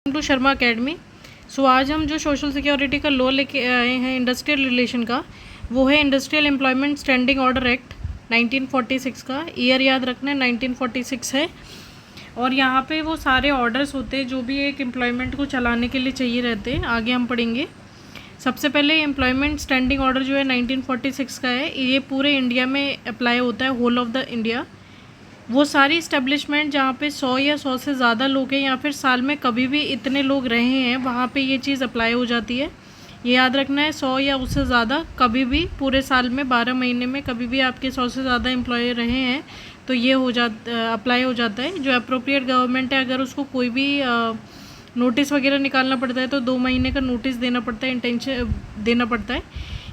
To Sharma academy. सो आज हम जो सोशल सिक्योरिटी का लॉ लेके आए हैं इंडस्ट्रियल रिलेशन का, वो है industrial employment standing order act 1946 का। ईयर याद रखना है 1946 है। और यहाँ पे वो सारे ऑर्डर्स होते हैं जो भी एक एम्प्लॉयमेंट को चलाने के लिए चाहिए रहते हैं। आगे हम पढ़ेंगे। सबसे पहले एम्प्लॉयमेंट स्टैंडिंग ऑर्डर जो है 1946 का है, ये पूरे इंडिया में अप्लाई होता है, होल ऑफ द इंडिया। वो सारी इस्टेब्लिशमेंट जहाँ पे 100 या 100 से ज़्यादा लोग हैं या फिर साल में कभी भी इतने लोग रहे हैं, वहाँ पे ये चीज़ अप्लाई हो जाती है। ये याद रखना है, 100 या उससे ज़्यादा कभी भी पूरे साल में 12 महीने में कभी भी आपके 100 से ज़्यादा एम्प्लॉय रहे हैं तो ये अप्लाई हो जाता है। जो अप्रोप्रिएट गवर्नमेंट है, अगर उसको कोई भी नोटिस वगैरह निकालना पड़ता है तो 2 महीने का नोटिस देना पड़ता है, इंटेंशन देना पड़ता है।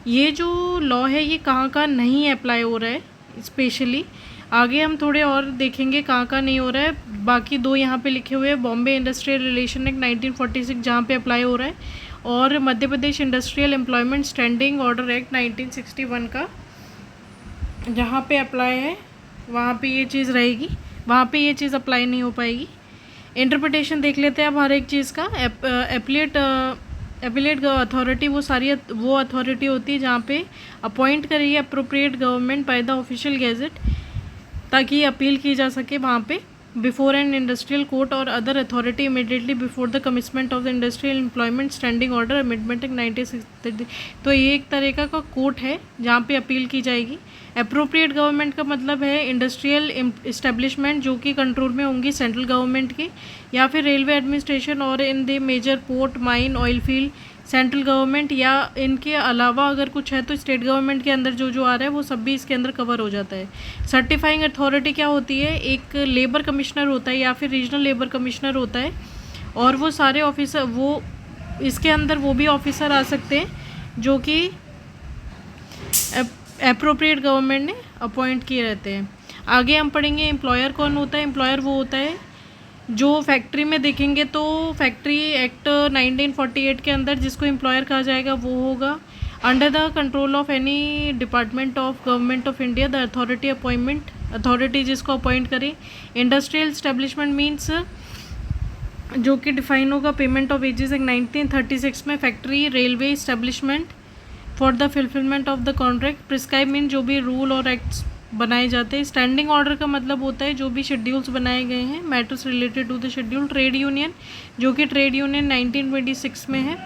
ये जो लॉ है ये कहाँ कहाँ नहीं अप्लाई हो रहा है स्पेशली, आगे हम थोड़े और देखेंगे कहाँ कहाँ नहीं हो रहा है। बाकी दो यहाँ पे लिखे हुए हैं, बॉम्बे इंडस्ट्रियल रिलेशन एक्ट 1946 जहाँ पे अप्लाई हो रहा है, और Madhya Pradesh industrial employment standing order act 1961 का जहाँ पे अप्लाई है वहाँ पे ये चीज़ रहेगी, वहाँ पे ये चीज़ अप्लाई नहीं हो पाएगी। इंटरप्रिटेशन देख लेते हैं अब हर एक चीज़ का। एपिलेट अथॉरिटी वो अथॉरिटी होती है जहाँ पे अपॉइंट करी है appropriate government by the official gazette, ताकि अपील की जा सके वहाँ पे बिफोर एन इंडस्ट्रियल कोर्ट और other authority immediately before the commitment of the industrial employment standing order amendment act 1960। तो ये एक तरीका का कोर्ट है जहाँ पे अपील की जाएगी। अप्रोप्रिएट गवर्नमेंट का मतलब है इंडस्ट्रियल इस्टेब्लिशमेंट जो कि कंट्रोल में होंगी सेंट्रल गवर्नमेंट के, या फिर रेलवे एडमिनिस्ट्रेशन और in the major port mine oil field central government, या इनके अलावा अगर कुछ है तो स्टेट गवर्नमेंट के अंदर जो आ रहा है वो सब भी इसके अंदर कवर हो जाता है। सर्टिफाइंग अथॉरिटी क्या होती है, एक लेबर कमिश्नर होता है या फिर रीजनल लेबर कमिश्नर होता है, और वो सारे ऑफिसर वो इसके अंदर वो भी ऑफिसर आ सकते हैं जो कि अप्रोप्रिएट गवर्नमेंट ने अपॉइंट किए रहते हैं। आगे हम पढ़ेंगे एम्प्लॉयर कौन होता है। एम्प्लॉयर वो होता है जो फैक्ट्री में देखेंगे तो फैक्ट्री एक्ट 1948 के अंदर जिसको एम्प्लॉयर कहा जाएगा वो होगा under the control of any department of government of India the authority जिसको अपॉइंट करे। इंडस्ट्रियल एस्टेब्लिशमेंट मीन्स जो कि डिफाइन होगा पेमेंट ऑफ वेजेस एक्ट 1936 में। Factory railway establishment for the fulfilment of the contract. Prescribe mean जो भी rule और acts बनाए जाते हैं। स्टैंडिंग ऑर्डर का मतलब होता है जो भी शेड्यूल्स बनाए गए हैं, matters related to the schedule. Trade union जो कि ट्रेड यूनियन 1926 में है।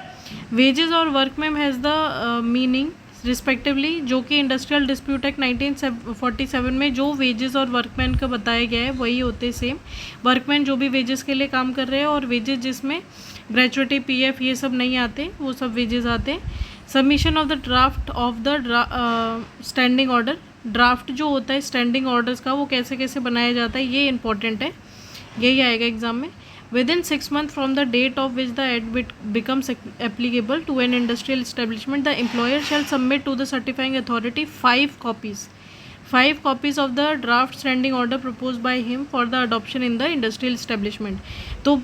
वेजेस और workman has the meaning respectively जो कि इंडस्ट्रियल डिस्प्यूट एक्ट 1947 में जो वेजेस और वर्कमैन का बताया गया है वही होते हैं सेम। वर्कमैन जो भी वेजेस के लिए काम कर रहे हैं, और वेजेस जिसमें ग्रेचुइटी पीएफ ये सब नहीं आते, वो सब वेजेस आते हैं। Submission of the draft of the standing order. Draft जो होता है स्टैंडिंग ऑर्डर्स का वो कैसे कैसे बनाया जाता है ये इंपॉर्टेंट है, यही आएगा एग्जाम में। Within 6 months from the date of which the act becomes applicable to an industrial establishment the employer shall submit to the certifying authority 5 copies of the draft standing order proposed by him for the adoption in the industrial establishment। तो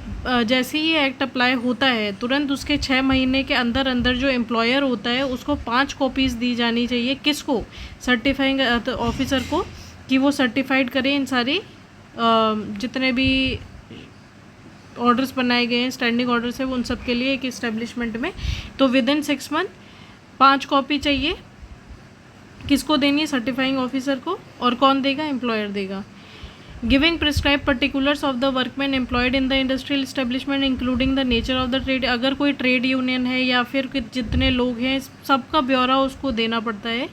जैसे ही act apply होता है तुरंत उसके 6 महीने के अंदर अंदर जो एम्प्लॉयर होता है उसको 5 कॉपीज़ दी जानी चाहिए। किसको? सर्टिफाइंग ऑफिसर को, कि वो सर्टिफाइड करें इन सारी जितने भी ऑर्डर्स बनाए गए हैं स्टैंडिंग ऑर्डर्स है उन सब के लिए एक इस्टेब्लिशमेंट में। तो विद इन 6 months 5 कॉपी चाहिए। किसको देनी है? सर्टिफाइंग ऑफिसर को। और कौन देगा? एम्प्लॉयर देगा। Giving prescribe particulars of the workman employed in the industrial establishment including the nature of the trade. अगर कोई ट्रेड यूनियन है या फिर जितने लोग हैं सबका ब्यौरा उसको देना पड़ता है।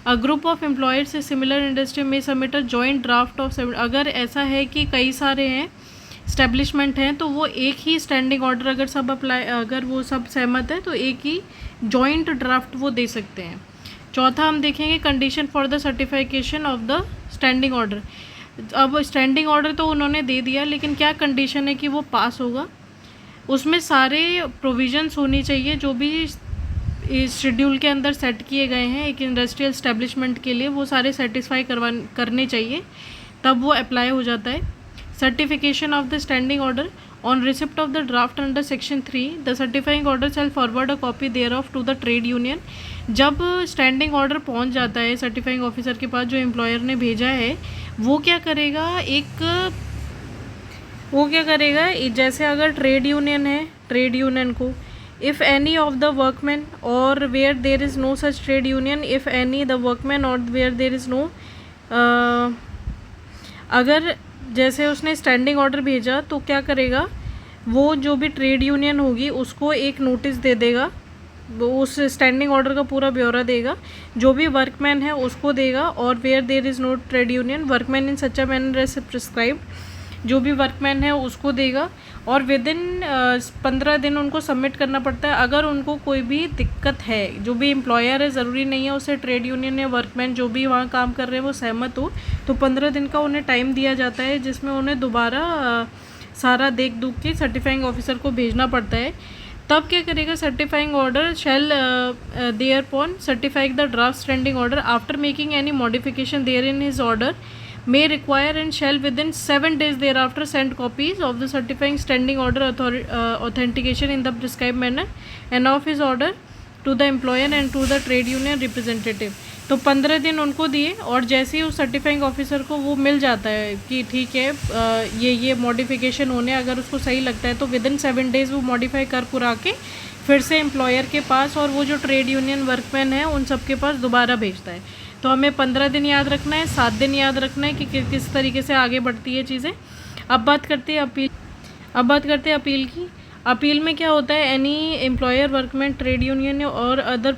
अ ग्रुप ऑफ एम्प्लॉयर्स से सिमिलर इंडस्ट्री में submit a joint draft of. अगर ऐसा है कि कई सारे हैं इस्टेब्लिशमेंट हैं तो वो एक ही स्टैंडिंग ऑर्डर अगर वो सब सहमत है तो एक ही जॉइंट ड्राफ्ट वो दे सकते हैं। चौथा हम देखेंगे condition for the certification of the standing order. अब स्टैंडिंग ऑर्डर तो उन्होंने दे दिया, लेकिन क्या कंडीशन है कि वो पास होगा? उसमें सारे प्रोविजंस होनी चाहिए जो भी इस शेड्यूल के अंदर सेट किए गए हैं एक इंडस्ट्रियल एस्टेब्लिशमेंट के लिए, वो सारे सेटिस्फाई करने चाहिए, तब वो अप्लाई हो जाता है। Certification of the standing order on receipt of the draft under section 3 the certifying order shall forward a copy thereof to the trade union. जब स्टैंडिंग ऑर्डर पहुंच जाता है सर्टिफाइंग ऑफिसर के पास जो एम्प्लॉयर ने भेजा है, वो क्या करेगा, एक वो क्या करेगा, जैसे अगर ट्रेड यूनियन है, ट्रेड यूनियन को if any of the workman or where there is no such trade union, if any the workman or where there is no, अगर जैसे उसने स्टैंडिंग ऑर्डर भेजा तो क्या करेगा, वो जो भी ट्रेड यूनियन होगी उसको एक नोटिस दे देगा, वो उस स्टैंडिंग ऑर्डर का पूरा ब्यौरा देगा, जो भी वर्कमैन है उसको देगा, और where there is no trade union workman in such a manner as prescribed, जो भी वर्कमैन है उसको देगा, और विद इन 15 दिन उनको सबमिट करना पड़ता है। अगर उनको कोई भी दिक्कत है, जो भी एम्प्लॉयर है, ज़रूरी नहीं है उसे ट्रेड यूनियन या वर्कमैन जो भी वहाँ काम कर रहे हैं वो सहमत हो, तो 15 दिन का उन्हें टाइम दिया जाता है, जिसमें उन्हें दोबारा सारा देख दुख के सर्टिफाइंग ऑफिसर को भेजना पड़ता है। तब क्या करेगा, certifying order shall thereupon certifying the draft standing order after making any modification therein his order may require and shall within 7 days thereafter send copies of the certifying standing order authentication in the prescribed manner and of his order to the employer and to the trade union representative। तो 15 दिन उनको दिए, और जैसे ही उस certifying officer को वो मिल जाता है कि ठीक है ये मॉडिफिकेशन होने, अगर उसको सही लगता है तो विद इन 7 डेज़ वो मॉडिफाई कर पुरा के फिर से एम्प्लॉयर के पास और वो जो ट्रेड यूनियन वर्कमैन है उन सब के पास दोबारा भेजता है। तो हमें 15 दिन याद रखना है, 7 दिन याद रखना है कि किस तरीके से आगे बढ़ती है चीज़ें। अब बात करते हैं अपील की। अपील में क्या होता है, any employer workman trade union or other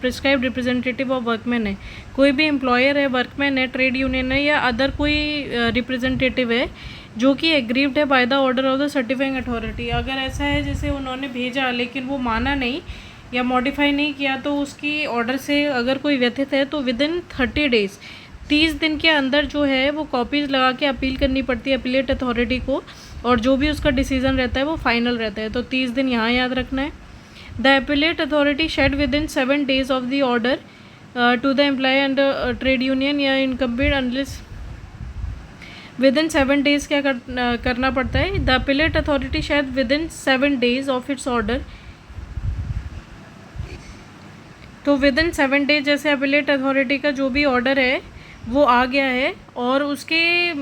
prescribed representative of workman है, कोई भी एम्प्लॉयर है, वर्कमैन है, ट्रेड यूनियन है या अदर कोई रिप्रेजेंटेटिव है जो कि एग्रीव्ड है by the order of the certifying authority. अगर ऐसा है जैसे उन्होंने भेजा लेकिन वो माना नहीं या मॉडिफाई नहीं किया, तो उसकी ऑर्डर से अगर कोई व्यथित है तो विद इन 30 डेज़ 30 दिन के अंदर जो है वो कॉपीज़ लगा के अपील करनी पड़ती है अपीलेट अथॉरिटी को, और जो भी उसका डिसीज़न रहता है वो फाइनल रहता है। तो 30 दिन यहाँ याद रखना है। The appellate authority shall within 7 days of the order to the employee and trade union या incumbent unless within 7 days क्या करना पड़ता है, the appellate authority shall within 7 days of its order. तो within 7 days जैसे appellate authority का जो भी ऑर्डर है वो आ गया है, और उसके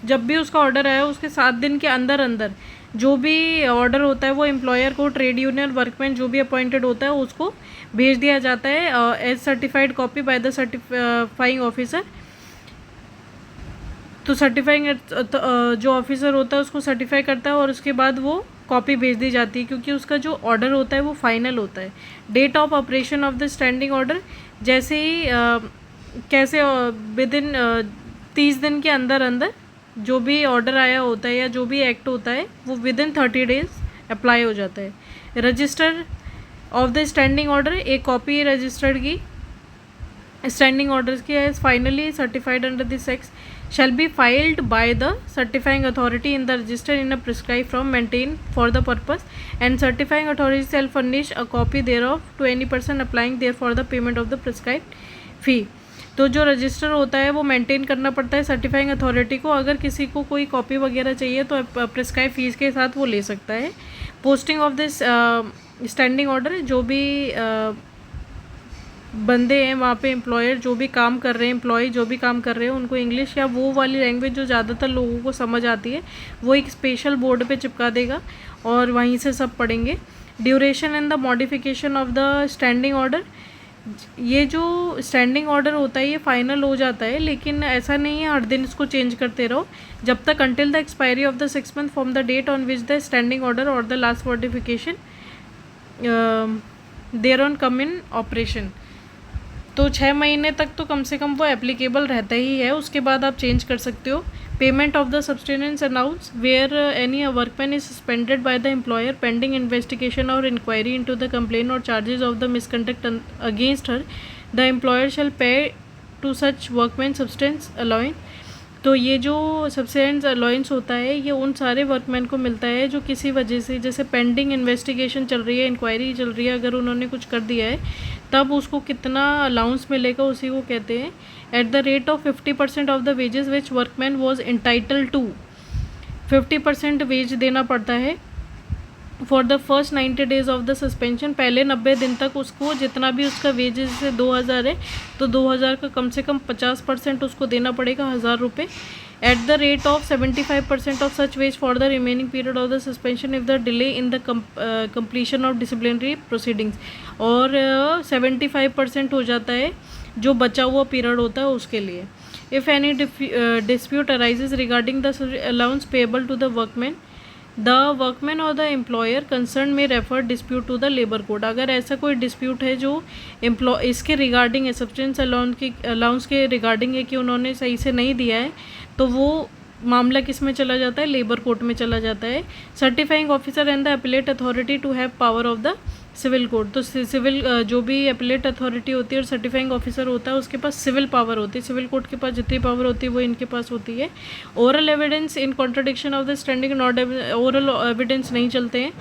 जब भी उसका ऑर्डर आया उसके 7 दिन के अंदर अंदर जो भी ऑर्डर होता है वो एम्प्लॉयर को, ट्रेड यूनियन वर्कमैन जो भी अपॉइंटेड होता है उसको भेज दिया जाता है as certified copy by the certifying officer. तो सर्टिफाइंग जो ऑफिसर होता है उसको सर्टिफाई करता है और उसके बाद वो कॉपी भेज दी जाती है, क्योंकि उसका जो ऑर्डर होता है वो फाइनल होता है। Date of operation of the standing order, जैसे ही कैसे विद इन 30 दिन के अंदर अंदर जो भी ऑर्डर आया होता है या जो भी एक्ट होता है वो विद इन 30 डेज अप्लाई हो जाता है। Register of the standing order, एक कॉपी रजिस्टर्ड की स्टैंडिंग ऑर्डर्स की है finally certified under this act shall be filed by the certifying authority in the register in a prescribed form maintained for the purpose, and certifying authority shall furnish a copy thereof to any person applying there for the payment of the prescribed fee। तो जो register होता है वो maintain करना पड़ता है certifying authority को, अगर किसी को कोई कॉपी वगैरह चाहिए तो प्रिस्क्राइब फीस के साथ वो ले सकता है। Posting of this standing order, जो भी बंदे हैं वहाँ पे एम्प्लॉयर जो भी काम कर रहे हैं, एम्प्लॉय जो भी काम कर रहे हैं, उनको इंग्लिश या वो वाली लैंग्वेज जो ज़्यादातर लोगों को समझ आती है वो एक स्पेशल बोर्ड पे चिपका देगा और वहीं से सब पढ़ेंगे। Duration and the modification of the standing order, ये जो स्टैंडिंग ऑर्डर होता है ये फाइनल हो जाता है, लेकिन ऐसा नहीं है हर दिन इसको चेंज करते रहो, जब तक until the expiry of the 6 month from the date on which the standing order or the last modification thereon come in operation. तो 6 महीने तक तो कम से कम वो एप्लीकेबल रहता ही है, उसके बाद आप चेंज कर सकते हो। Payment of the subsistence allowance where any workman is suspended by the employer pending investigation or inquiry into the complaint or charges of the misconduct against her, the employer shall pay to such workman subsistence allowance. तो ये जो substance allowance होता है ये उन सारे workman को मिलता है जो किसी वजह से, जैसे पेंडिंग इन्वेस्टिगेशन चल रही है, इंक्वायरी चल रही है, अगर उन्होंने कुछ कर दिया है तब उसको कितना अलाउंस मिलेगा उसी को कहते हैं at the rate of 50% of the wages which workman was entitled to. 50% wage देना पड़ता है for the first 90 days of the suspension, पहले 90 दिन तक उसको जितना भी उसका वेजेस से 2000 है तो 2000 का कम से कम 50% उसको देना पड़ेगा, 1000 रुपये। at the rate of 75% of such wage for the remaining period of the suspension if the delay in the completion of disciplinary proceedings, और 75% हो जाता है जो बचा हुआ पीरियड होता है उसके लिए. If any dispute arises regarding the allowance payable to the workman or the employer concerned may refer dispute to the labor court. अगर ऐसा कोई dispute है जो इसके रिगार्डिंग है, सब्सिडेंस अलाउंस के रिगार्डिंग है कि उन्होंने सही से नहीं दिया है, तो वो मामला किस में चला जाता है, लेबर कोर्ट में चला जाता है. Certifying officer and the appellate authority to have power of the civil court. तो सिविल जो भी अपीलेट अथॉरिटी होती है और सर्टिफाइंग ऑफिसर होता है उसके पास सिविल पावर होती है. सिविल कोर्ट के पास जितनी पावर होती है वो इनके पास होती है. Oral evidence in contradiction of the standing not oral evidence नहीं चलते हैं.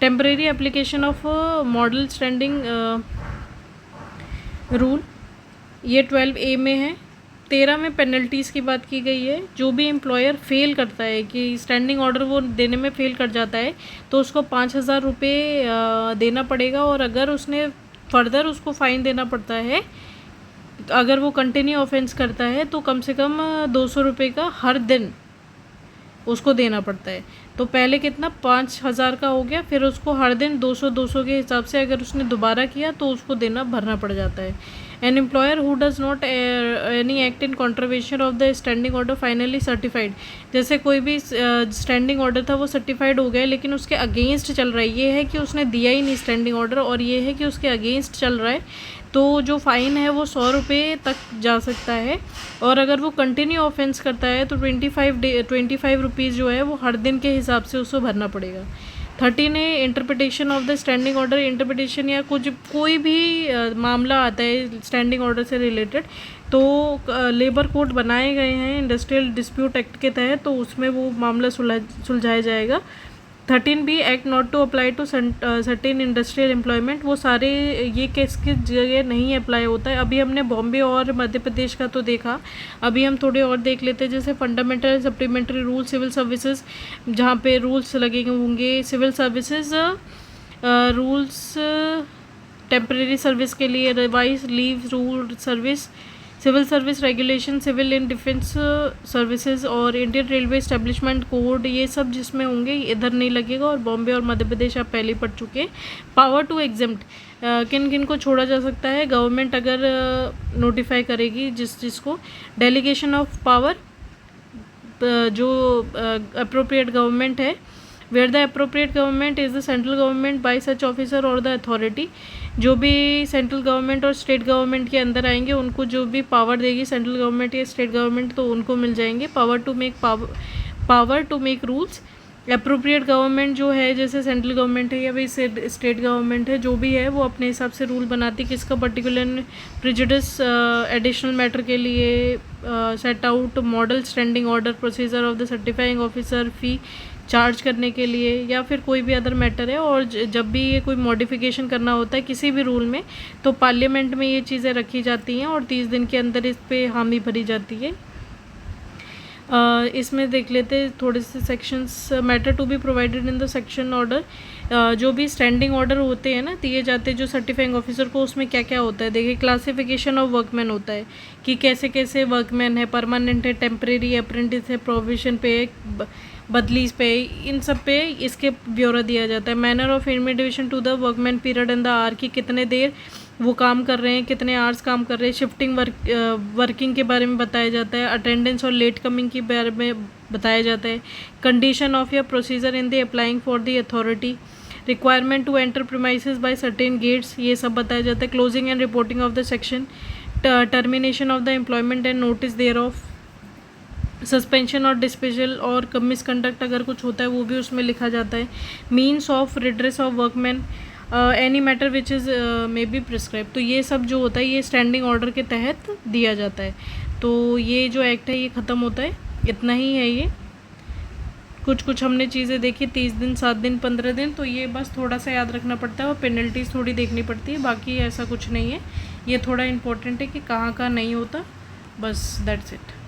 Temporary application of model standing rule, ये 12A में है. 13 में पेनल्टीज़ की बात की गई है. जो भी एम्प्लॉयर फेल करता है कि स्टैंडिंग ऑर्डर वो देने में फेल कर जाता है तो उसको 5,000 रुपये देना पड़ेगा, और अगर उसने फर्दर उसको फ़ाइन देना पड़ता है अगर वो कंटिन्यू ऑफेंस करता है तो कम से कम 200 रुपये का हर दिन उसको देना पड़ता है. तो पहले कितना 5,000 का हो गया, फिर उसको हर दिन 200 के हिसाब से अगर उसने दोबारा किया तो उसको भरना पड़ जाता है. An employer who does not any act in contravention of the standing order finally certified. जैसे कोई भी स्टैंडिंग ऑर्डर था वो सर्टिफाइड हो गया लेकिन उसके अगेंस्ट चल रहा है, ये है कि उसने दिया ही नहीं स्टैंडिंग ऑर्डर और ये है कि उसके अगेंस्ट चल रहा है, तो जो फ़ाइन है वो 100 रुपये तक जा सकता है. और अगर वो कंटिन्यू ऑफेंस करता है तो 25 रुपीज़ जो है वो हर दिन के हिसाब से उसको भरना पड़ेगा. 13 है interpretation of the standing order. Interpretation या कोई भी मामला आता है स्टैंडिंग ऑर्डर से रिलेटेड तो लेबर कोर्ट बनाए गए हैं इंडस्ट्रियल डिस्प्यूट एक्ट के तहत, तो उसमें वो मामला सुलझाया जाएगा. 13B act not to apply to certain industrial employment. वो सारे ये किस जगह नहीं अप्लाई होता है. अभी हमने बॉम्बे और मध्य प्रदेश का तो देखा, अभी हम थोड़े और देख लेते हैं. जैसे fundamental supplementary rule civil services, जहाँ पे रूल्स लगे होंगे. Civil services rules temporary service के लिए, revise leave rule service, civil service regulation, civil in defence services और इंडियन रेलवे एस्टेब्लिशमेंट कोड, ये सब जिसमें होंगे इधर नहीं लगेगा. और बॉम्बे और मध्य प्रदेश आप पहले ही पढ़ चुके. पावर टू एग्जेम्प्ट, किन किन को छोड़ा जा सकता है. गवर्नमेंट अगर नोटिफाई करेगी जिसको. डेलीगेशन ऑफ पावर, जो अप्रोप्रिएट गवर्नमेंट है. Where the appropriate government is the central government by such officer और द अथॉरिटी. जो भी सेंट्रल गवर्नमेंट और स्टेट गवर्नमेंट के अंदर आएंगे उनको जो भी पावर देगी सेंट्रल गवर्नमेंट या स्टेट गवर्नमेंट तो उनको मिल जाएंगे. Power to make rules. Appropriate government जो है जैसे सेंट्रल गवर्नमेंट है या भाई स्टेट गवर्नमेंट है, जो भी है वो अपने हिसाब से रूल बनाती है. किसका पर्टिकुलर प्रेजुडिस एडिशनल मैटर के लिए. Set out model standing order procedure of the certifying officer, fee charge करने के लिए या फिर कोई भी अदर मैटर है. और जब भी ये कोई मॉडिफिकेशन करना होता है किसी भी रूल में तो पार्लियामेंट में ये चीज़ें रखी जाती हैं और 30 दिन के अंदर इस पे हामी भरी जाती है. इसमें देख लेते थोड़े से sections. Matter to be provided in the section order. जो भी स्टैंडिंग ऑर्डर होते हैं ना दिए जाते हैं जो सर्टिफाइंग ऑफिसर को, उसमें क्या क्या होता है. देखिए क्लासिफिकेशन ऑफ वर्कमैन होता है कि कैसे कैसे वर्कमैन है, परमानेंट है, टेम्परेरी, अप्रेंटिस है, प्रोविजन पे, बदली पे, इन सब पे इसके ब्यौरा दिया जाता है. Manner of invitation to the workman period and the hour, की कितने देर वो काम कर रहे हैं, कितने आवर्स काम कर रहे हैं. शिफ्टिंग वर्किंग के बारे में बताया जाता है. अटेंडेंस और लेट कमिंग के बारे में बताया जाता है. Condition of your procedure in the applying for the authority. Requirement to enter premises by certain gates, ये सब बताया जाता है. Closing and reporting of the section. Termination of the employment and notice thereof. Suspension और dismissal और misconduct अगर कुछ होता है वो भी उसमें लिखा जाता है. Means of redress of workman, any matter which is may be prescribe. तो ये सब जो होता है ये स्टैंडिंग ऑर्डर के तहत दिया जाता है. तो ये जो एक्ट है ये ख़त्म होता है. इतना ही है ये. कुछ हमने चीज़ें देखी 30 दिन, 7 दिन, 15 दिन, तो ये बस थोड़ा सा याद रखना पड़ता है और पेनल्टीज़ थोड़ी देखनी पड़ती है. बाकी ऐसा कुछ नहीं है. ये थोड़ा इम्पोर्टेंट है कि कहाँ नहीं होता. बस दैट्स इट.